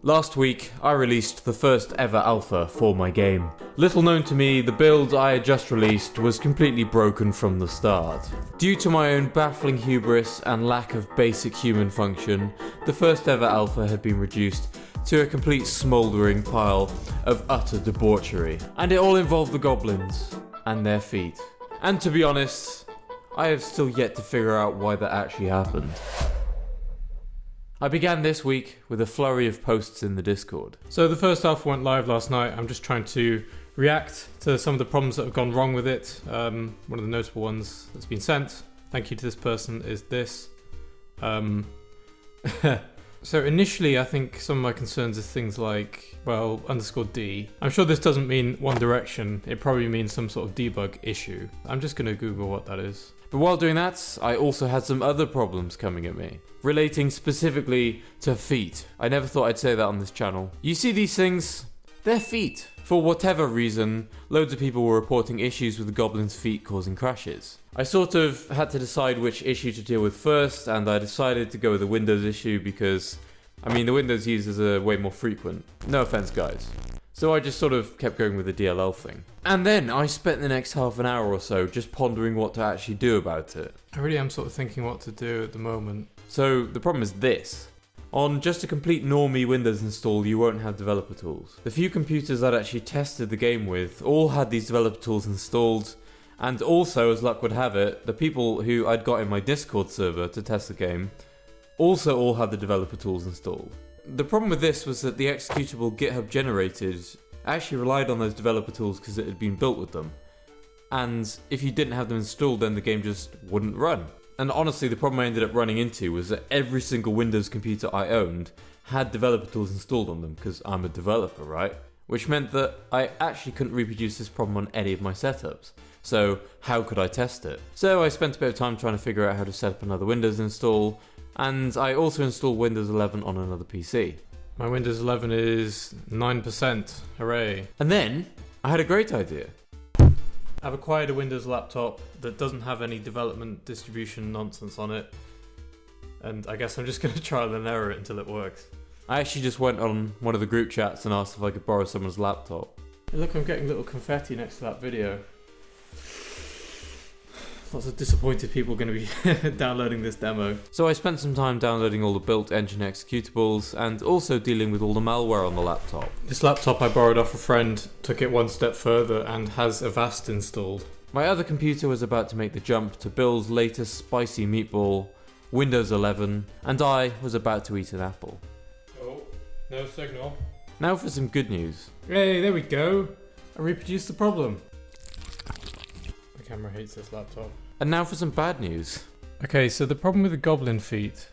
Last week, I released the first ever alpha for my game. Little known to me, the build I had just released was completely broken from the start. Due to my own baffling hubris and lack of basic human function, the first ever alpha had been reduced to a complete smouldering pile of utter debauchery. And it all involved the goblins and their feet. And to be honest, I have still yet to figure out why that actually happened. I began this week with a flurry of posts in the Discord. So the first alpha went live last night. I'm just trying to react to some of the problems that have gone wrong with it. One of the notable ones that's been sent, thank you to this person, is this. So initially I think some of my concerns is things like, well, _D. I'm sure this doesn't mean One Direction. It probably means some sort of debug issue. I'm just going to Google what that is. But while doing that, I also had some other problems coming at me, relating specifically to feet. I never thought I'd say that on this channel. You see these things? They're feet. For whatever reason, loads of people were reporting issues with the goblin's feet causing crashes. I sort of had to decide which issue to deal with first, and I decided to go with the Windows issue because, the Windows users are way more frequent. No offense, guys. So I just sort of kept going with the DLL thing. And then I spent the next half an hour or so just pondering what to actually do about it. I really am sort of thinking what to do at the moment. So the problem is this. On just a complete normie Windows install, you won't have developer tools. The few computers I'd actually tested the game with all had these developer tools installed, and also, as luck would have it, the people who I'd got in my Discord server to test the game also all had the developer tools installed. The problem with this was that the executable GitHub generated actually relied on those developer tools because it had been built with them. And if you didn't have them installed, then the game just wouldn't run. And honestly, the problem I ended up running into was that every single Windows computer I owned had developer tools installed on them, because I'm a developer, right? Which meant that I actually couldn't reproduce this problem on any of my setups. So how could I test it? So I spent a bit of time trying to figure out how to set up another Windows install, and I also installed Windows 11 on another PC. My Windows 11 is 9%, hooray. And then I had a great idea. I've acquired a Windows laptop that doesn't have any development distribution nonsense on it, and I guess I'm just going to trial and error it until it works. I actually just went on one of the group chats and asked if I could borrow someone's laptop. Hey, look, I'm getting little confetti next to that video. Lots of disappointed people going to be downloading this demo. So I spent some time downloading all the built engine executables and also dealing with all the malware on the laptop. This laptop I borrowed off a friend took it one step further and has Avast installed. My other computer was about to make the jump to Bill's latest spicy meatball, Windows 11, and I was about to eat an apple. Oh, no signal. Now for some good news. Hey, there we go. I reproduced the problem. The camera hates this laptop. And now for some bad news. Okay, so the problem with the goblin feet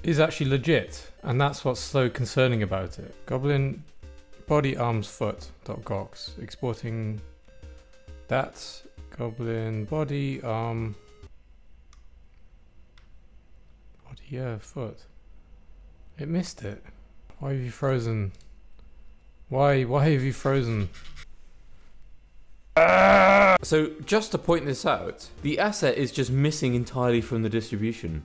is actually legit, and that's what's so concerning about it. Goblin body arms foot.gox, exporting that. Goblin body arm body foot. It missed it. Why have you frozen? Why have you frozen? So just to point this out, the asset is just missing entirely from the distribution.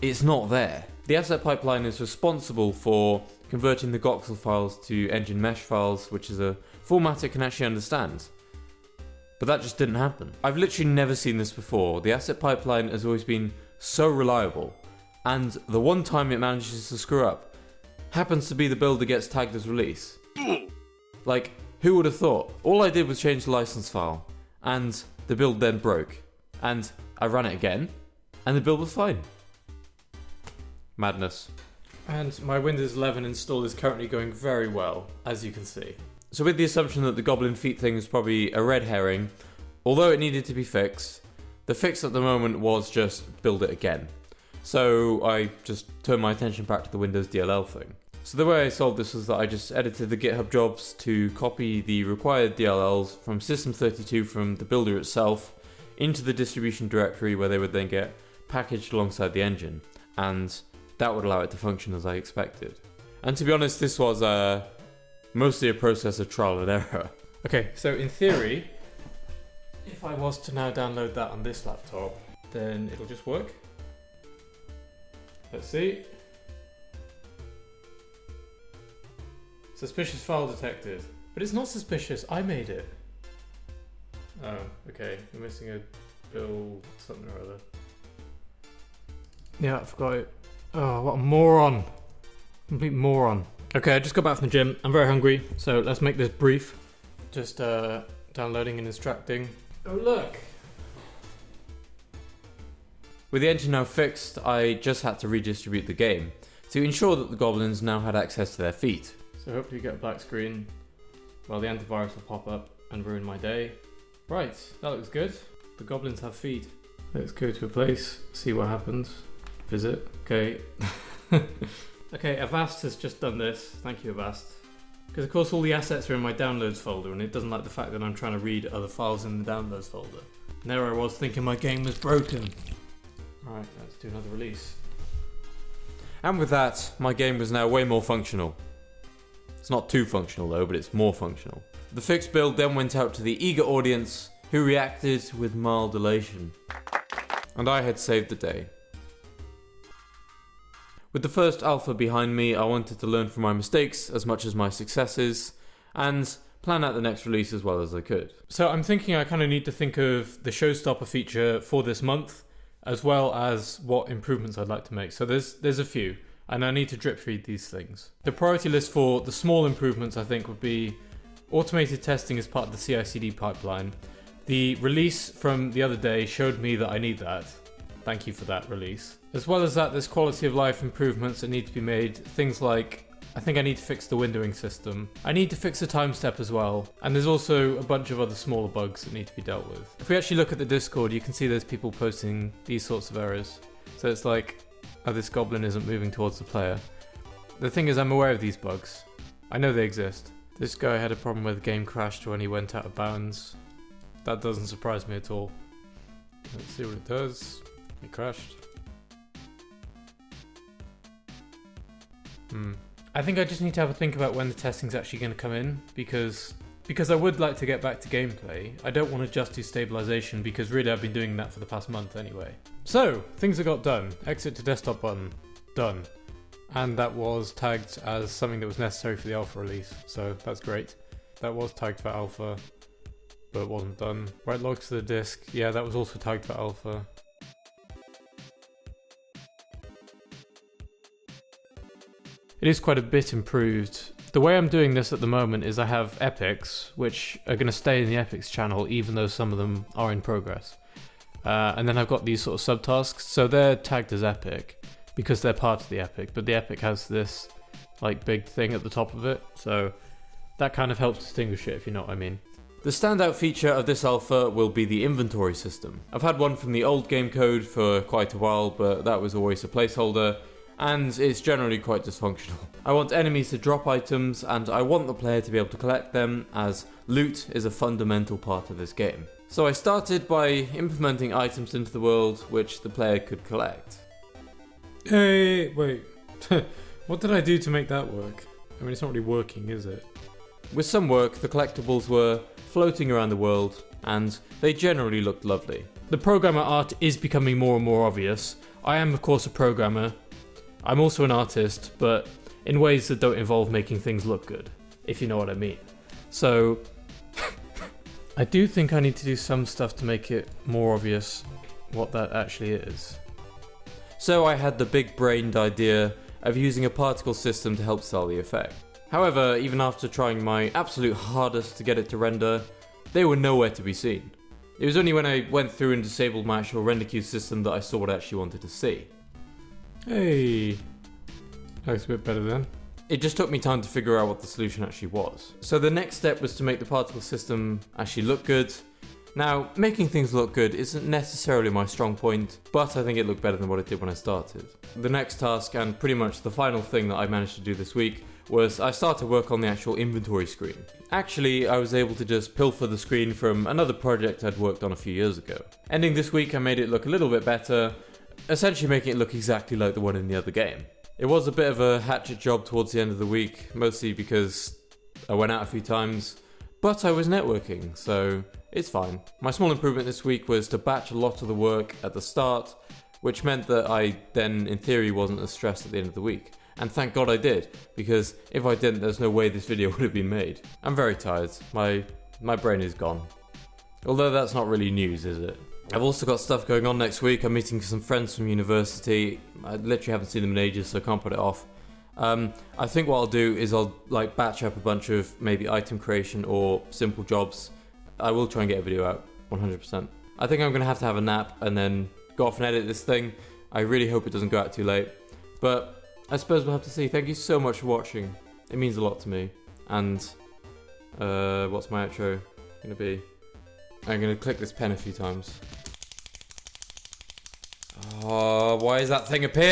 It's not there. The asset pipeline is responsible for converting the Goxel files to engine mesh files, which is a format it can actually understand. But that just didn't happen. I've literally never seen this before. The asset pipeline has always been so reliable, and the one time it manages to screw up happens to be the build that gets tagged as release. Like, who would have thought? All I did was change the license file, and the build then broke. And I ran it again, and the build was fine. Madness. And my Windows 11 install is currently going very well, as you can see. So with the assumption that the goblin feet thing is probably a red herring, although it needed to be fixed, the fix at the moment was just build it again. So I just turned my attention back to the Windows DLL thing. So the way I solved this was that I just edited the GitHub jobs to copy the required DLLs from System32 from the builder itself into the distribution directory where they would then get packaged alongside the engine, and that would allow it to function as I expected. And to be honest, this was mostly a process of trial and error. Okay, so in theory, if I was to now download that on this laptop, then it'll just work. Let's see. Suspicious file detected. But it's not suspicious, I made it. Oh, okay. We're missing a bill something or other. Yeah, I forgot it. Oh, what a moron. Complete moron. Okay, I just got back from the gym. I'm very hungry, so let's make this brief. Just downloading and extracting. Oh, look! With the engine now fixed, I just had to redistribute the game to ensure that the goblins now had access to their feet. So hopefully you get a black screen. Well, the antivirus will pop up and ruin my day. Right, that looks good. The goblins have feet. Let's go to a place, see what happens. Visit. Okay. Okay, Avast has just done this. Thank you, Avast. Because of course all the assets are in my downloads folder and it doesn't like the fact that I'm trying to read other files in the downloads folder. And there I was thinking my game was broken. Alright, let's do another release. And with that, my game was now way more functional. It's not too functional though, but it's more functional. The fixed build then went out to the eager audience who reacted with mild elation. And I had saved the day. With the first alpha behind me, I wanted to learn from my mistakes as much as my successes, and plan out the next release as well as I could. So I'm thinking I kind of need to think of the showstopper feature for this month, as well as what improvements I'd like to make. So there's a few, and I need to drip feed these things. The priority list for the small improvements I think would be automated testing as part of the CI/CD pipeline. The release from the other day showed me that I need that. Thank you for that release. As well as that, there's quality of life improvements that need to be made. Things like, I think I need to fix the windowing system. I need to fix the time step as well. And there's also a bunch of other smaller bugs that need to be dealt with. If we actually look at the Discord, you can see there's people posting these sorts of errors. So it's like, oh, this goblin isn't moving towards the player. The thing is, I'm aware of these bugs. I know they exist. This guy had a problem where the game crashed when he went out of bounds. That doesn't surprise me at all. Let's see what it does. It crashed. I think I just need to have a think about when the testing's actually going to come in, because I would like to get back to gameplay. I don't want to just do stabilization, because really I've been doing that for the past month anyway. So, things that got done. Exit to desktop button. Done. And that was tagged as something that was necessary for the alpha release, so that's great. That was tagged for alpha, but it wasn't done. Write logs to the disk. Yeah, that was also tagged for alpha. It is quite a bit improved. The way I'm doing this at the moment is I have epics, which are going to stay in the epics channel even though some of them are in progress. And then I've got these sort of subtasks, so they're tagged as epic because they're part of the epic, but the epic has this like big thing at the top of it, so that kind of helps distinguish it, if you know what I mean. The standout feature of this alpha will be the inventory system. I've had one from the old game code for quite a while, but that was always a placeholder, and it's generally quite dysfunctional. I want enemies to drop items, and I want the player to be able to collect them, as loot is a fundamental part of this game. So I started by implementing items into the world which the player could collect. Hey, wait. What did I do to make that work? I mean, it's not really working, is it? With some work, the collectibles were floating around the world, and they generally looked lovely. The programmer art is becoming more and more obvious. I am, of course, a programmer. I'm also an artist, but in ways that don't involve making things look good, if you know what I mean. So, I do think I need to do some stuff to make it more obvious what that actually is. So I had the big-brained idea of using a particle system to help sell the effect. However, even after trying my absolute hardest to get it to render, they were nowhere to be seen. It was only when I went through and disabled my actual render queue system that I saw what I actually wanted to see. Hey, looks a bit better then. It just took me time to figure out what the solution actually was. So the next step was to make the particle system actually look good. Now, making things look good isn't necessarily my strong point, but I think it looked better than what it did when I started. The next task, and pretty much the final thing that I managed to do this week, was I started work on the actual inventory screen. Actually, I was able to just pilfer the screen from another project I'd worked on a few years ago. Ending this week, I made it look a little bit better, essentially making it look exactly like the one in the other game. It was a bit of a hatchet job towards the end of the week, mostly because I went out a few times, but I was networking, so it's fine. My small improvement this week was to batch a lot of the work at the start, which meant that I then, in theory, wasn't as stressed at the end of the week. And thank God I did, because if I didn't, there's no way this video would have been made. I'm very tired. My brain is gone. Although that's not really news, is it? I've also got stuff going on next week. I'm meeting some friends from university. I literally haven't seen them in ages, so I can't put it off. I think what I'll do is I'll like batch up a bunch of maybe item creation or simple jobs. I will try and get a video out, 100%. I think I'm going to have a nap and then go off and edit this thing. I really hope it doesn't go out too late. But I suppose we'll have to see. Thank you so much for watching. It means a lot to me. And what's my outro going to be? I'm going to click this pen a few times. Oh, why is that thing appear?